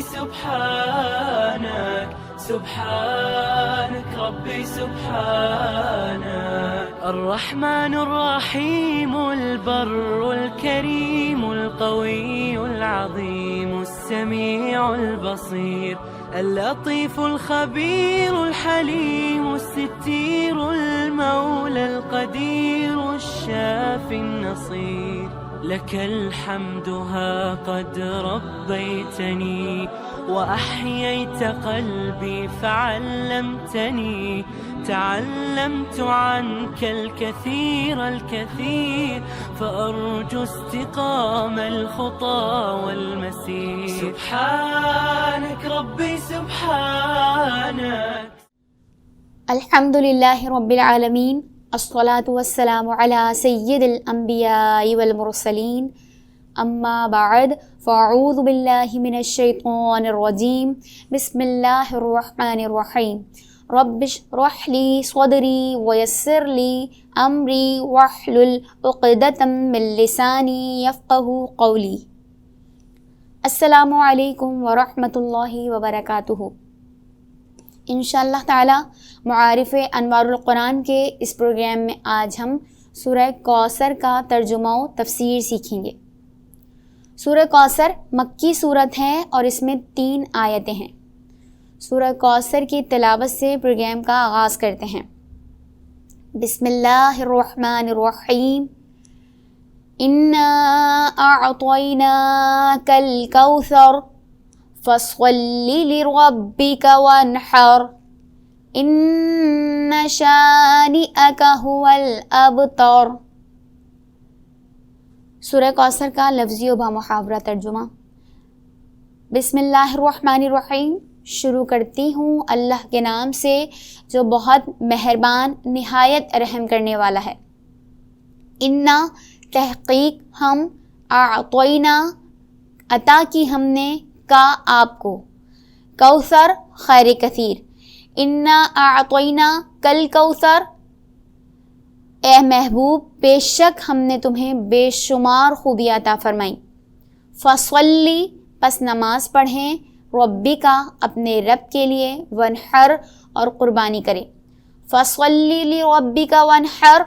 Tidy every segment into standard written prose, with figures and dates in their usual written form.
سبحانك سبحانك ربي سبحانك. الرحمن الرحيم البر الكريم القوي العظيم السميع البصير اللطيف الخبير الحليم الستير المولى القدير الشافي النصير. لك الحمد ها قد ربيتني وأحييت قلبي فعلمتني. تعلمت عنك الكثير الكثير فأرجو استقام الخطى والمسير. سبحانك ربي سبحانك. الحمد لله رب العالمين الصلاة والسلام على سيد الأنبياء والمرسلين أما بعد فأعوذ بالله من الشيطان الرجيم. بسم الله الرحمن الرحيم. رب اشرح لي صدري ويسر لي أمري واحلل عقدة من لساني يفقه قولي. السلام علیکم ورحمۃ اللہ وبرکاتہ. انشاءاللہ تعالی معارف انوار القرآن کے اس پروگرام میں آج ہم سورہ کوثر کا ترجمہ و تفسیر سیکھیں گے. سورہ کوثر مکی صورت ہے اور اس میں 3 آیتیں ہیں. سورہ کوثر کی تلاوت سے پروگرام کا آغاز کرتے ہیں. بسم اللہ الرحمن الرحیم. اِنَّا أَعْطَيْنَاكَ الْكَوْثَرَ فَصَلِّ لِرَبِّكَ وَانْحَرْ إِنَّ شَانِئَكَ هُوَ الْأَبْتَرُ. سورہ کوثر کا لفظی و بامحاورہ ترجمہ. بسم اللہ الرحمن الرحیم. شروع کرتی ہوں اللہ کے نام سے جو بہت مہربان نہایت رحم کرنے والا ہے. اِنَّا تحقیق ہم اعطینا عطا کی ہم نے کا آپ کو کوثر خیر کثیر. انا اعطینا کل کوثر اے محبوب بے شک ہم نے تمہیں بے شمار خوبیاں عطا فرمائیں. فصلی پس نماز پڑھیں ربی کا اپنے رب کے لیے ونحر اور قربانی کریں. فصلی لربی کا ونحر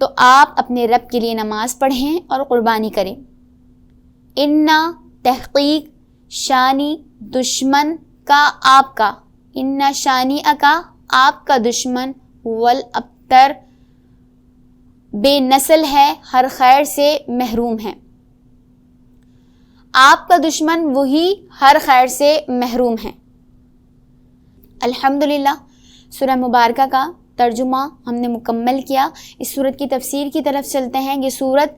تو آپ اپنے رب کے لیے نماز پڑھیں اور قربانی کریں. انا تحقیق شانی دشمن کا آپ کا انا شانی کا آپ کا دشمن والابتر بے نسل ہے ہر خیر سے محروم ہے. آپ کا دشمن وہی ہر خیر سے محروم ہے. الحمدللہ سورہ مبارکہ کا ترجمہ ہم نے مکمل کیا. اس سورت کی تفسیر کی طرف چلتے ہیں. یہ سورت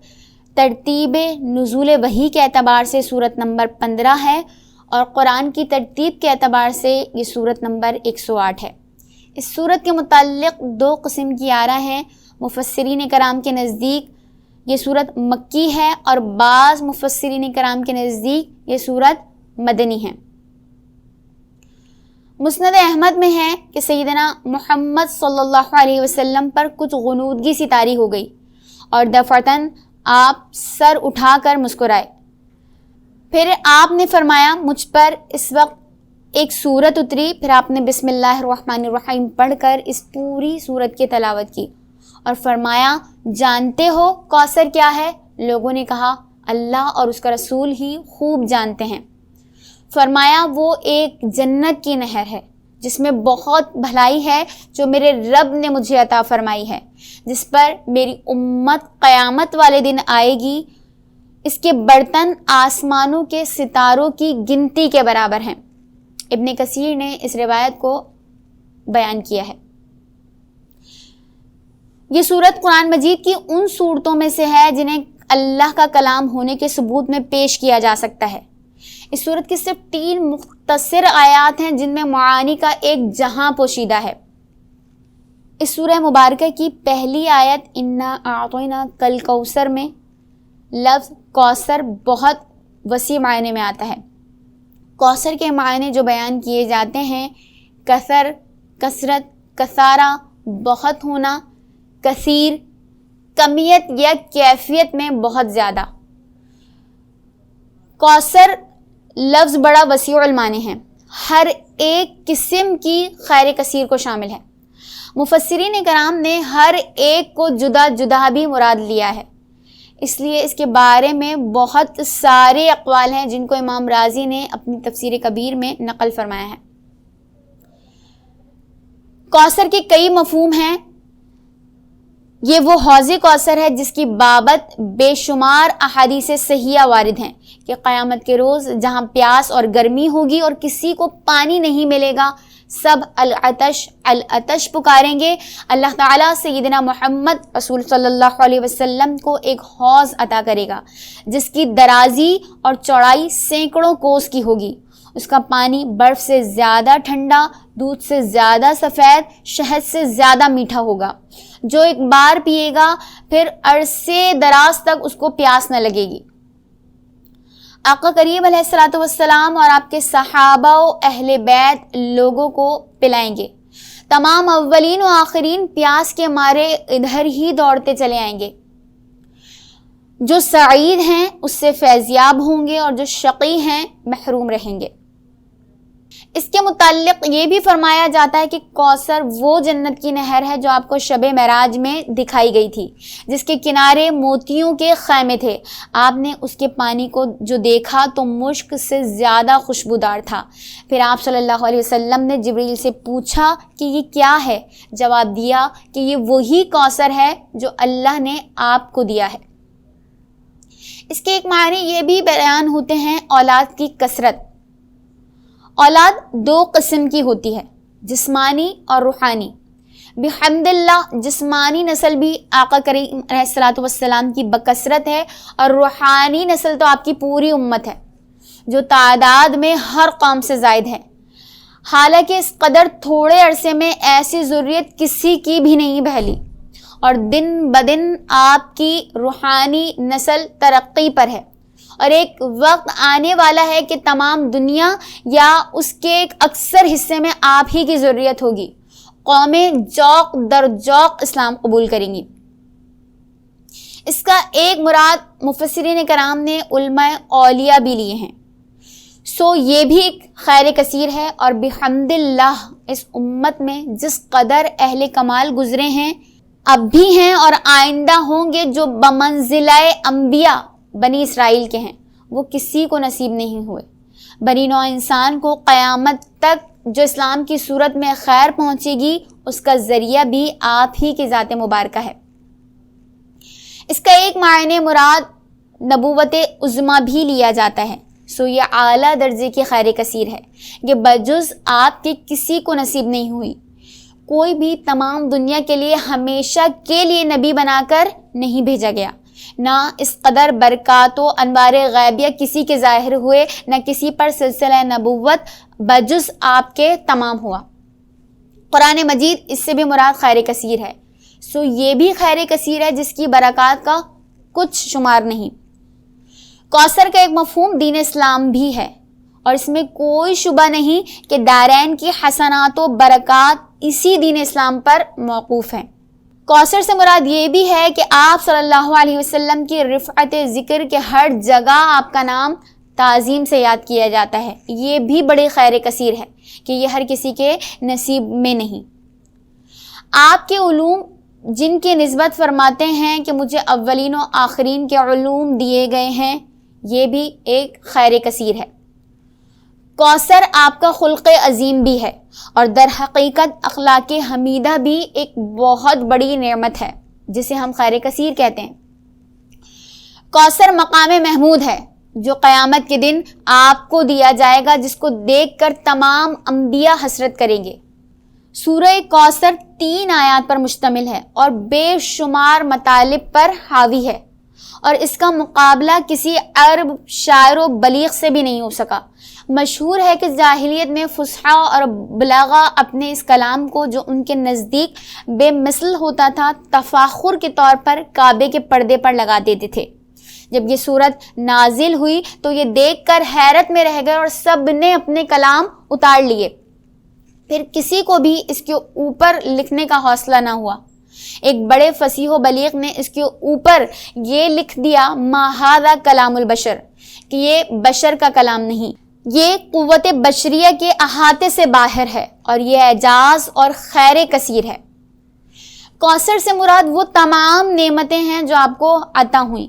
ترتیب نزول وحی کے اعتبار سے سورت نمبر 15 ہے اور قرآن کی ترتیب کے اعتبار سے یہ سورت نمبر 108 ہے. اس سورت کے متعلق 2 قسم کی آراء ہیں. مفسرین کرام کے نزدیک یہ سورت مکی ہے اور بعض مفسرین کرام کے نزدیک یہ سورت مدنی ہے. مسند احمد میں ہے کہ سیدنا محمد صلی اللہ علیہ وسلم پر کچھ غنودگی سی طاری ہو گئی اور دفعتاً آپ سر اٹھا کر مسکرائے. پھر آپ نے فرمایا مجھ پر اس وقت ایک سورت اتری. پھر آپ نے بسم اللہ الرحمن الرحیم پڑھ کر اس پوری سورت کی تلاوت کی اور فرمایا جانتے ہو کوثر کیا ہے؟ لوگوں نے کہا اللہ اور اس کا رسول ہی خوب جانتے ہیں. فرمایا وہ ایک جنت کی نہر ہے جس میں بہت بھلائی ہے جو میرے رب نے مجھے عطا فرمائی ہے، جس پر میری امت قیامت والے دن آئے گی. اس کے برتن آسمانوں کے ستاروں کی گنتی کے برابر ہیں. ابن کثیر نے اس روایت کو بیان کیا ہے. یہ سورت قرآن مجید کی ان صورتوں میں سے ہے جنہیں اللہ کا کلام ہونے کے ثبوت میں پیش کیا جا سکتا ہے. اس سورت کی صرف 3 مختصر آیات ہیں جن میں معانی کا ایک جہاں پوشیدہ ہے. اس سورہ مبارکہ کی پہلی آیت انا اعطینا کل کوثر میں لفظ کوثر بہت وسیع معنی میں آتا ہے. کوثر کے معنی جو بیان کیے جاتے ہیں کثر کثرت، کثارہ بہت ہونا، کثیر کمیت یا کیفیت میں بہت زیادہ. کوثر لفظ بڑا وسیع المعنی ہے، ہر ایک قسم کی خیر کثیر کو شامل ہے۔ مفسرین کرام نے ہر ایک کو جدا جدا بھی مراد لیا ہے، اس لیے اس کے بارے میں بہت سارے اقوال ہیں جن کو امام رازی نے اپنی تفسیر کبیر میں نقل فرمایا ہے۔ کوثر کے کئی مفہوم ہیں۔ یہ وہ حوض کوثر ہے جس کی بابت بے شمار احادیث صحیحہ وارد ہیں کہ قیامت کے روز جہاں پیاس اور گرمی ہوگی اور کسی کو پانی نہیں ملے گا، سب العطش العطش پکاریں گے، اللہ تعالیٰ سیدنا محمد رسول صلی اللہ علیہ وسلم کو ایک حوض عطا کرے گا جس کی درازی اور چوڑائی سینکڑوں کوس کی ہوگی۔ اس کا پانی برف سے زیادہ ٹھنڈا، دودھ سے زیادہ سفید، شہد سے زیادہ میٹھا ہوگا۔ جو ایک بار پیے گا پھر عرصے دراز تک اس کو پیاس نہ لگے گی۔ آقا کریم علیہ الصلوۃ والسلام اور آپ کے صحابہ و اہل بیت لوگوں کو پلائیں گے۔ تمام اولین و آخرین پیاس کے مارے ادھر ہی دوڑتے چلے آئیں گے۔ جو سعید ہیں اس سے فیضیاب ہوں گے اور جو شقی ہیں محروم رہیں گے۔ اس کے متعلق یہ بھی فرمایا جاتا ہے کہ کوثر وہ جنت کی نہر ہے جو آپ کو شب معراج میں دکھائی گئی تھی، جس کے کنارے موتیوں کے خیمے تھے۔ آپ نے اس کے پانی کو جو دیکھا تو مشک سے زیادہ خوشبودار تھا۔ پھر آپ صلی اللہ علیہ وسلم نے جبریل سے پوچھا کہ یہ کیا ہے؟ جواب دیا کہ یہ وہی کوثر ہے جو اللہ نے آپ کو دیا ہے۔ اس کے ایک معنی یہ بھی بیان ہوتے ہیں اولاد کی کثرت۔ اولاد دو قسم کی ہوتی ہے، جسمانی اور روحانی۔ بحمد اللہ جسمانی نسل بھی آقا کریم علیہ الصلوۃ والسلام کی بکثرت ہے، اور روحانی نسل تو آپ کی پوری امت ہے جو تعداد میں ہر قوم سے زائد ہے۔ حالانکہ اس قدر تھوڑے عرصے میں ایسی ضروریت کسی کی بھی نہیں پھیلی، اور دن بدن آپ کی روحانی نسل ترقی پر ہے، اور ایک وقت آنے والا ہے کہ تمام دنیا یا اس کے ایک اکثر حصے میں آپ ہی کی ضرورت ہوگی۔ قومیں جوق در جوق اسلام قبول کریں گی۔ اس کا ایک مراد مفسرین کرام نے علماء اولیاء بھی لیے ہیں۔ سو یہ بھی ایک خیر کثیر ہے، اور بحمد اللہ اس امت میں جس قدر اہل کمال گزرے ہیں، اب بھی ہیں اور آئندہ ہوں گے جو بمنزلہ انبیاء بنی اسرائیل کے ہیں، وہ کسی کو نصیب نہیں ہوئے۔ بنی نوع انسان کو قیامت تک جو اسلام کی صورت میں خیر پہنچے گی، اس کا ذریعہ بھی آپ ہی کی ذات مبارکہ ہے۔ اس کا ایک معنی مراد نبوت عظمیٰ بھی لیا جاتا ہے۔ سو یہ اعلیٰ درجے کی خیر کثیر ہے کہ بجز آپ کے کسی کو نصیب نہیں ہوئی۔ کوئی بھی تمام دنیا کے لیے ہمیشہ کے لیے نبی بنا کر نہیں بھیجا گیا، نہ اس قدر برکات و انوار غیبیہ کسی کے ظاہر ہوئے، نہ کسی پر سلسلہ نبوت بجز آپ کے تمام ہوا۔ قرآن مجید اس سے بھی مراد خیر کثیر ہے۔ سو یہ بھی خیر کثیر ہے جس کی برکات کا کچھ شمار نہیں۔ کوثر کا ایک مفہوم دین اسلام بھی ہے، اور اس میں کوئی شبہ نہیں کہ دارین کی حسنات و برکات اسی دین اسلام پر موقوف ہیں۔ کوثر سے مراد یہ بھی ہے کہ آپ صلی اللہ علیہ وسلم کی رفعت ذکر کے ہر جگہ آپ کا نام تعظیم سے یاد کیا جاتا ہے۔ یہ بھی بڑی خیر کثیر ہے کہ یہ ہر کسی کے نصیب میں نہیں۔ آپ کے علوم جن کی نسبت فرماتے ہیں کہ مجھے اولین و آخرین کے علوم دیے گئے ہیں، یہ بھی ایک خیر کثیر ہے۔ کوثر آپ کا خلق عظیم بھی ہے، اور در حقیقت اخلاق حمیدہ بھی ایک بہت بڑی نعمت ہے جسے ہم خیر کثیر کہتے ہیں۔ کوثر مقام محمود ہے جو قیامت کے دن آپ کو دیا جائے گا، جس کو دیکھ کر تمام انبیاء حسرت کریں گے۔ سورہ کوثر 3 آیات پر مشتمل ہے اور بے شمار مطالب پر حاوی ہے، اور اس کا مقابلہ کسی عرب شاعر و بلیغ سے بھی نہیں ہو سکا۔ مشہور ہے کہ جاہلیت میں فصحا اور بلاغا اپنے اس کلام کو جو ان کے نزدیک بے مثل ہوتا تھا، تفاخر کے طور پر کعبے کے پردے پر لگا دیتے تھے۔ جب یہ صورت نازل ہوئی تو یہ دیکھ کر حیرت میں رہ گئے اور سب نے اپنے کلام اتار لیے۔ پھر کسی کو بھی اس کے اوپر لکھنے کا حوصلہ نہ ہوا۔ ایک بڑے فصیح و بلیغ نے اس کے اوپر یہ لکھ دیا ما ھذا کلام البشر، کہ یہ بشر کا کلام نہیں۔ یہ قوت بشریہ کے احاطے سے باہر ہے اور یہ اعجاز اور خیر کثیر ہے۔ کوثر سے مراد وہ تمام نعمتیں ہیں جو آپ کو عطا ہوئیں۔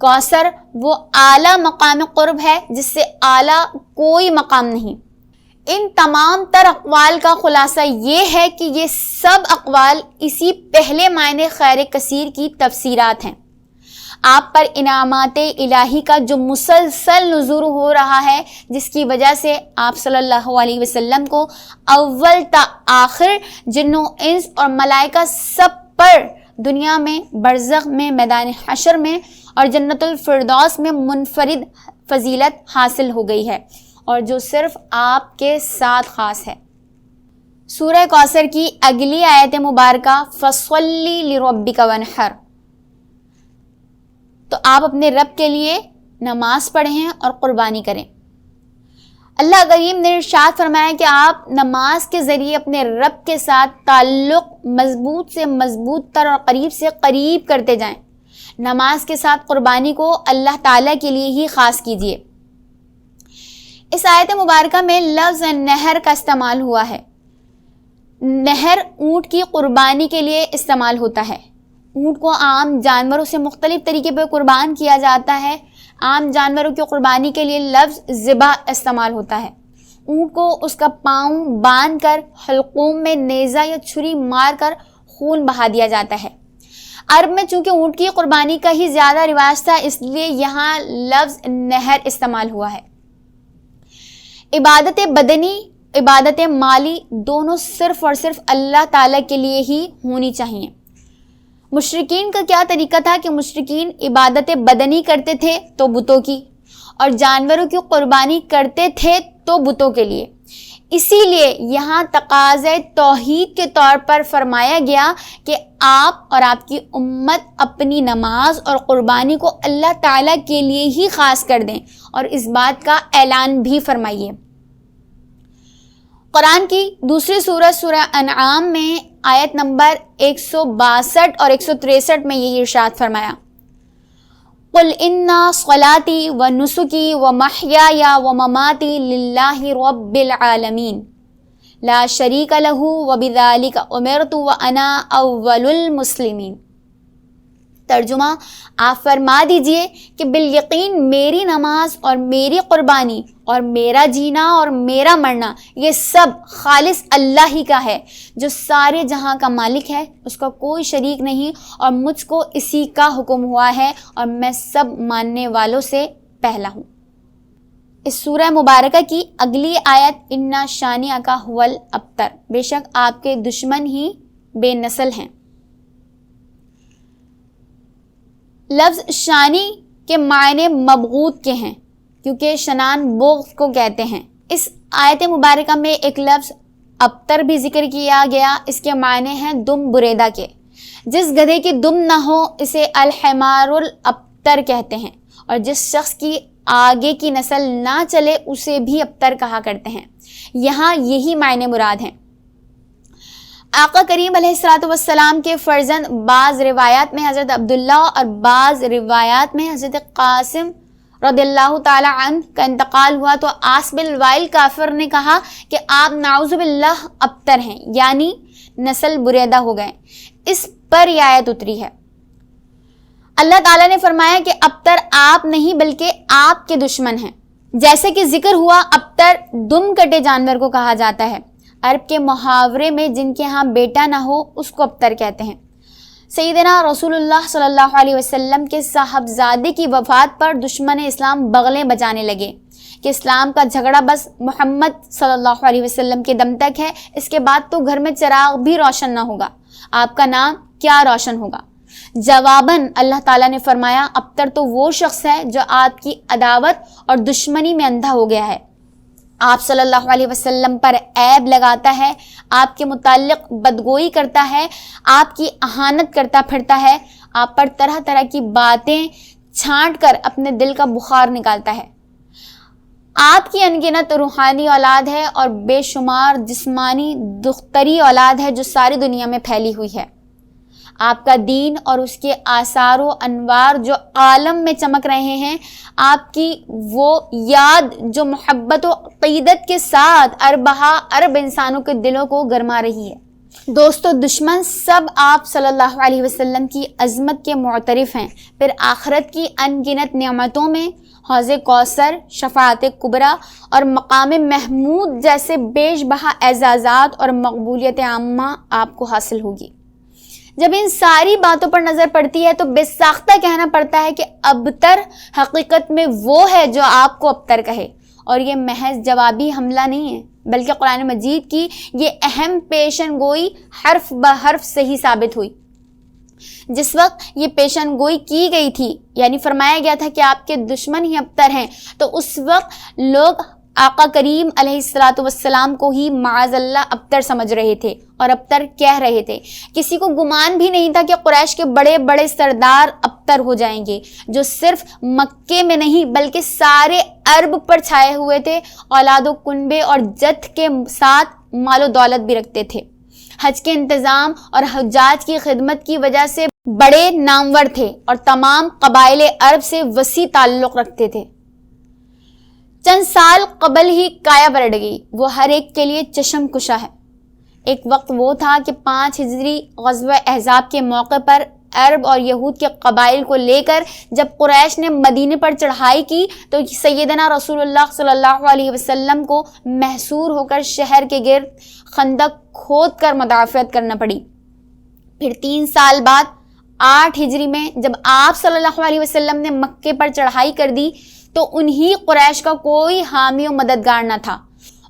کوثر وہ اعلیٰ مقام قرب ہے جس سے اعلیٰ کوئی مقام نہیں۔ ان تمام تر اقوال کا خلاصہ یہ ہے کہ یہ سب اقوال اسی پہلے معنی خیر کثیر کی تفسیرات ہیں۔ آپ پر انعامات الہی کا جو مسلسل نزول ہو رہا ہے، جس کی وجہ سے آپ صلی اللہ علیہ وسلم کو اول تا آخر جن و انس اور ملائکہ سب پر دنیا میں، برزخ میں، میدان حشر میں اور جنت الفردوس میں منفرد فضیلت حاصل ہو گئی ہے، اور جو صرف آپ کے ساتھ خاص ہے۔ سورہ کوثر کی اگلی آیت مبارکہ فَصَلِّ لِرَبِّكَ وَانْحَرْ، تو آپ اپنے رب کے لیے نماز پڑھیں اور قربانی کریں۔ اللہ کریم نے ارشاد فرمایا کہ آپ نماز کے ذریعے اپنے رب کے ساتھ تعلق مضبوط سے مضبوط تر اور قریب سے قریب کرتے جائیں۔ نماز کے ساتھ قربانی کو اللہ تعالیٰ کے لیے ہی خاص کیجیے۔ اس آیت مبارکہ میں لفظ نہر کا استعمال ہوا ہے۔ نہر اونٹ کی قربانی کے لیے استعمال ہوتا ہے۔ اونٹ کو عام جانوروں سے مختلف طریقے پر قربان کیا جاتا ہے۔ عام جانوروں کی قربانی کے لیے لفظ ذبح استعمال ہوتا ہے۔ اونٹ کو اس کا پاؤں باندھ کر حلقوم میں نیزہ یا چھری مار کر خون بہا دیا جاتا ہے۔ عرب میں چونکہ اونٹ کی قربانی کا ہی زیادہ رواج تھا، اس لیے یہاں لفظ نہر استعمال ہوا ہے۔ عبادت بدنی، عبادت مالی دونوں صرف اور صرف اللہ تعالیٰ کے لیے ہی ہونی چاہیے۔ مشرکین کا کیا طریقہ تھا کہ مشرکین عبادت بدنی کرتے تھے تو بتوں کی، اور جانوروں کی قربانی کرتے تھے تو بتوں کے لیے۔ اسی لیے یہاں تقاضۂ توحید کے طور پر فرمایا گیا کہ آپ اور آپ کی امت اپنی نماز اور قربانی کو اللہ تعالیٰ کے لیے ہی خاص کر دیں، اور اس بات کا اعلان بھی فرمائیے۔ قرآن کی دوسری سورہ سورہ انعام میں آیت نمبر 162 اور 163 میں یہ ارشاد فرمایا، قُلْ إِنَّ صَلَاتِي وَنُسُكِي وَمَحْيَايَ وَمَمَاتِي لِلَّهِ رَبِّ الْعَالَمِينَ لَا شَرِيكَ لَهُ وَبِذَلِكَ أُمِرْتُ وَأَنَا أَوَّلُ الْمُسْلِمِينَ۔ ترجمہ، آپ فرما دیجئے کہ بالیقین میری نماز اور میری قربانی اور میرا جینا اور میرا مرنا یہ سب خالص اللہ ہی کا ہے، جو سارے جہاں کا مالک ہے، اس کا کوئی شریک نہیں، اور مجھ کو اسی کا حکم ہوا ہے اور میں سب ماننے والوں سے پہلا ہوں۔ اس سورہ مبارکہ کی اگلی آیت اِنَّ شَانِئَکَ هُوَ الْأَبْتَرُ، بے شک آپ کے دشمن ہی بے نسل ہیں۔ لفظ شانی کے معنی مبغوض کے ہیں، کیونکہ شنان بغض کو کہتے ہیں۔ اس آیت مبارکہ میں ایک لفظ ابتر بھی ذکر کیا گیا، اس کے معنی ہیں دم بریدہ کے۔ جس گدھے کی دم نہ ہو اسے الحمار الابتر کہتے ہیں، اور جس شخص کی آگے کی نسل نہ چلے اسے بھی ابتر کہا کرتے ہیں۔ یہاں یہی معنی مراد ہیں۔ آقا کریم علیہ الصلوۃ والسلام کے فرزند بعض روایات میں حضرت عبداللہ اور بعض روایات میں حضرت قاسم رضی اللہ تعالی عنہ کا انتقال ہوا تو آس بن وائل کافر نے کہا کہ آپ نعوذ باللہ ابتر ہیں، یعنی نسل بریدہ ہو گئے۔ اس پر یہ آیت اتری ہے۔ اللہ تعالیٰ نے فرمایا کہ ابتر آپ نہیں بلکہ آپ کے دشمن ہیں۔ جیسے کہ ذکر ہوا، ابتر دم کٹے جانور کو کہا جاتا ہے۔ عرب کے محاورے میں جن کے ہاں بیٹا نہ ہو اس کو ابتر کہتے ہیں۔ سیدنا رسول اللہ صلی اللہ علیہ وسلم کے صاحبزادے کی وفات پر دشمن اسلام بغلیں بجانے لگے کہ اسلام کا جھگڑا بس محمد صلی اللہ علیہ وسلم کے دم تک ہے، اس کے بعد تو گھر میں چراغ بھی روشن نہ ہوگا، آپ کا نام کیا روشن ہوگا؟ جواباً اللہ تعالیٰ نے فرمایا، ابتر تو وہ شخص ہے جو آپ کی عداوت اور دشمنی میں اندھا ہو گیا ہے، آپ صلی اللہ علیہ وسلم پر عیب لگاتا ہے، آپ کے متعلق بدگوئی کرتا ہے، آپ کی اہانت کرتا پھرتا ہے، آپ پر طرح طرح کی باتیں چھانٹ کر اپنے دل کا بخار نکالتا ہے۔ آپ کی انگنت روحانی اولاد ہے اور بے شمار جسمانی دختری اولاد ہے جو ساری دنیا میں پھیلی ہوئی ہے۔ آپ کا دین اور اس کے آثار و انوار جو عالم میں چمک رہے ہیں، آپ کی وہ یاد جو محبت و عقیدت کے ساتھ اربہا ارب انسانوں کے دلوں کو گرما رہی ہے۔ دوستو، دشمن سب آپ صلی اللہ علیہ وسلم کی عظمت کے معترف ہیں، پھر آخرت کی ان گنت نعمتوں میں حوض کوثر، شفاعت کبریٰ اور مقام محمود جیسے بیش بہا اعزازات اور مقبولیت عامہ آپ کو حاصل ہوگی۔ جب ان ساری باتوں پر نظر پڑتی ہے تو بے ساختہ کہنا پڑتا ہے کہ ابتر حقیقت میں وہ ہے جو آپ کو ابتر کہے، اور یہ محض جوابی حملہ نہیں ہے، بلکہ قرآن مجید کی یہ اہم پیشن گوئی حرف بحرف صحیح ثابت ہوئی۔ جس وقت یہ پیشن گوئی کی گئی تھی، یعنی فرمایا گیا تھا کہ آپ کے دشمن ہی ابتر ہیں، تو اس وقت لوگ آقا کریم علیہ الصلوۃ والسلام کو ہی معاذ اللہ ابتر سمجھ رہے تھے اور ابتر کہہ رہے تھے۔ کسی کو گمان بھی نہیں تھا کہ قریش کے بڑے بڑے سردار ابتر ہو جائیں گے، جو صرف مکے میں نہیں بلکہ سارے عرب پر چھائے ہوئے تھے، اولاد و کنبے اور جد کے ساتھ مال و دولت بھی رکھتے تھے، حج کے انتظام اور حجاج کی خدمت کی وجہ سے بڑے نامور تھے اور تمام قبائل عرب سے وسیع تعلق رکھتے تھے۔ چند سال قبل ہی کایا پلٹ گئی، وہ ہر ایک کے لیے چشم کشا ہے۔ ایک وقت وہ تھا کہ 5 ہجری غزوہ احزاب کے موقع پر عرب اور یہود کے قبائل کو لے کر جب قریش نے مدینے پر چڑھائی کی تو سیدنا رسول اللہ صلی اللہ علیہ وسلم کو محصور ہو کر شہر کے گرد خندق کھود کر مدافعت کرنا پڑی۔ پھر 3 سال بعد 8 ہجری میں جب آپ صلی اللہ علیہ وسلم نے مکے پر چڑھائی کر دی تو انہی قریش کا کوئی حامی و مددگار نہ تھا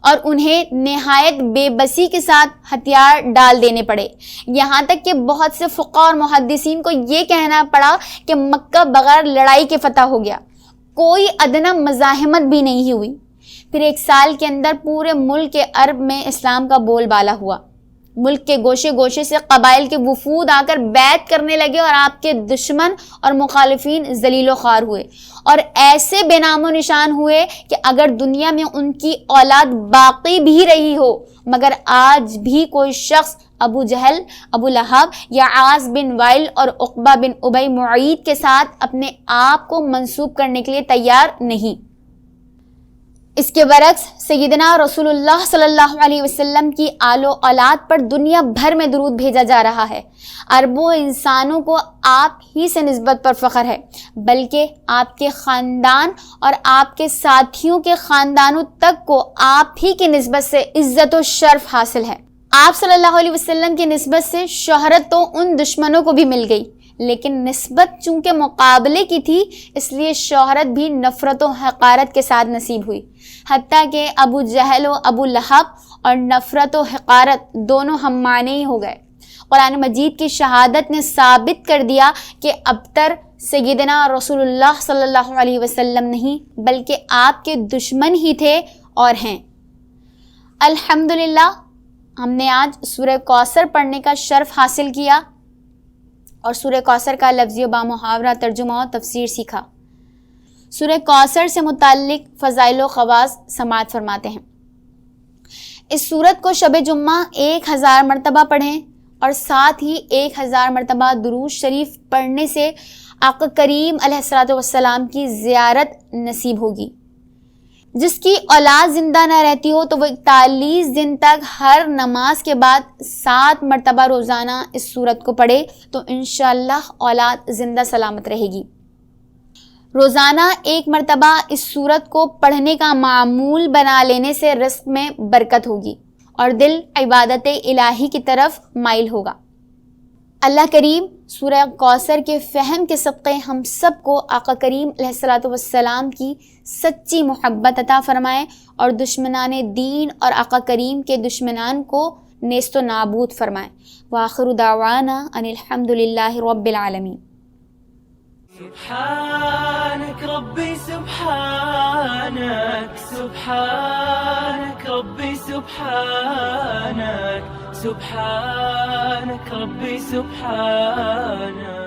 اور انہیں نہایت بے بسی کے ساتھ ہتھیار ڈال دینے پڑے، یہاں تک کہ بہت سے فقہاء اور محدثین کو یہ کہنا پڑا کہ مکہ بغیر لڑائی کے فتح ہو گیا، کوئی ادنی مزاحمت بھی نہیں ہوئی۔ پھر 1 سال کے اندر پورے ملک کے عرب میں اسلام کا بول بالا ہوا، ملک کے گوشے گوشے سے قبائل کے وفود آ کر بیعت کرنے لگے اور آپ کے دشمن اور مخالفین ذلیل و خوار ہوئے اور ایسے بے نام و نشان ہوئے کہ اگر دنیا میں ان کی اولاد باقی بھی رہی ہو مگر آج بھی کوئی شخص ابو جہل، ابو لہب یا عاص بن وائل اور عقبہ بن ابی معیط کے ساتھ اپنے آپ کو منسوب کرنے کے لیے تیار نہیں۔ اس کے برعکس سیدنا رسول اللہ صلی اللہ علیہ وسلم کی آل و اولاد پر دنیا بھر میں درود بھیجا جا رہا ہے۔ عربوں انسانوں کو آپ ہی سے نسبت پر فخر ہے، بلکہ آپ کے خاندان اور آپ کے ساتھیوں کے خاندانوں تک کو آپ ہی کی نسبت سے عزت و شرف حاصل ہے۔ آپ صلی اللہ علیہ وسلم کی نسبت سے شہرت تو ان دشمنوں کو بھی مل گئی، لیکن نسبت چونکہ مقابلے کی تھی اس لیے شہرت بھی نفرت و حقارت کے ساتھ نصیب ہوئی، حتیٰ کہ ابو جہل و ابو لہب اور نفرت و حقارت دونوں ہم معنی ہو گئے۔ قرآن مجید کی شہادت نے ثابت کر دیا کہ ابتر سیدنا رسول اللہ صلی اللہ علیہ وسلم نہیں بلکہ آپ کے دشمن ہی تھے اور ہیں۔ الحمدللہ ہم نے آج سورہ کوثر پڑھنے کا شرف حاصل کیا اور سورہ کوثر کا لفظی و بامحاورہ ترجمہ و تفسیر سیکھا۔ سورہ کوثر سے متعلق فضائل و خواص سماعت فرماتے ہیں۔ اس سورت کو شب جمعہ 1000 مرتبہ پڑھیں اور ساتھ ہی 1000 مرتبہ درود شریف پڑھنے سے آقا کریم علیہ الصلوۃ والسلام کی زیارت نصیب ہوگی۔ جس کی اولاد زندہ نہ رہتی ہو تو وہ 41 دن تک ہر نماز کے بعد 7 مرتبہ روزانہ اس سورت کو پڑھے تو انشاءاللہ اولاد زندہ سلامت رہے گی۔ روزانہ 1 مرتبہ اس سورت کو پڑھنے کا معمول بنا لینے سے رزق میں برکت ہوگی اور دل عبادت الہی کی طرف مائل ہوگا۔ اللہ کریم سورہ کوثر کے فہم کے صدقے ہم سب کو آقا کریم علیہ الصلوۃ والسلام کی سچی محبت عطا فرمائے اور دشمنان دین اور آقا کریم کے دشمنان کو نیست و نابود فرمائے۔ وآخر دعوانا ان الحمد للہ رب العالمین۔ سبحانك ربي سبحانك سبحانك ربي سبحانك سبحانك ربي سبحانك